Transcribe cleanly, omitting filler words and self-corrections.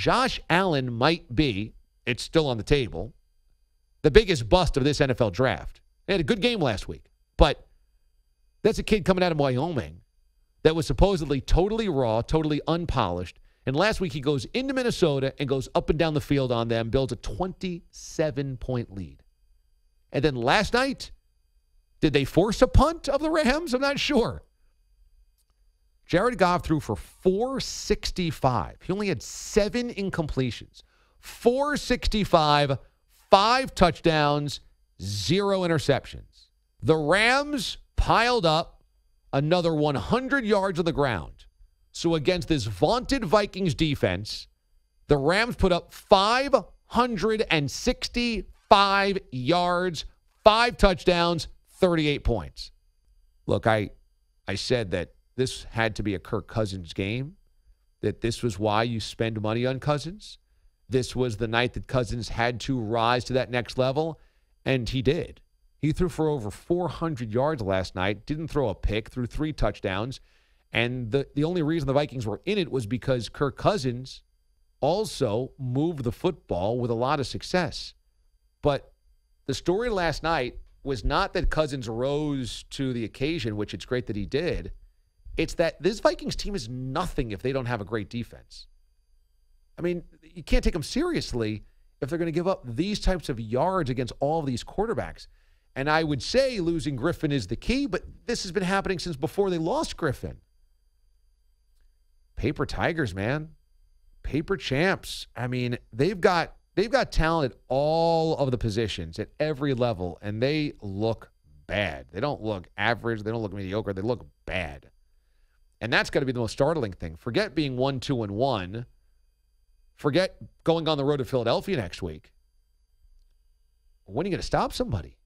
Josh Allen might be, it's still on the table, the biggest bust of this NFL draft. He had a good game last week, but that's a kid coming out of Wyoming that was supposedly totally raw, totally unpolished. And last week he goes into Minnesota and goes up and down the field on them, builds a 27-point lead. And then last night, did they force a punt of the Rams? I'm not sure. Jared Goff threw for 465. He only had 7 incompletions. 465, 5 touchdowns, 0 interceptions. The Rams piled up another 100 yards on the ground. So against this vaunted Vikings defense, the Rams put up 565 yards, 5 touchdowns, 38 points. Look, I said that this had to be a Kirk Cousins game, that this was why you spend money on Cousins. This was the night that Cousins had to rise to that next level, and he did. He threw for over 400 yards last night, didn't throw a pick, threw 3 touchdowns, and the only reason the Vikings were in it was because Kirk Cousins also moved the football with a lot of success. But the story last night was not that Cousins rose to the occasion, which it's great that he did. It's that this Vikings team is nothing if they don't have a great defense. I mean, you can't take them seriously if they're going to give up these types of yards against all of these quarterbacks. And I would say losing Griffin is the key, but this has been happening since before they lost Griffin. Paper Tigers, man. Paper champs. I mean, they've got talent at all of the positions at every level, and they look bad. They don't look average. They don't look mediocre. They look bad. And that's got to be the most startling thing. Forget being 1-2-1. Forget going on the road to Philadelphia next week. When are you going to stop somebody?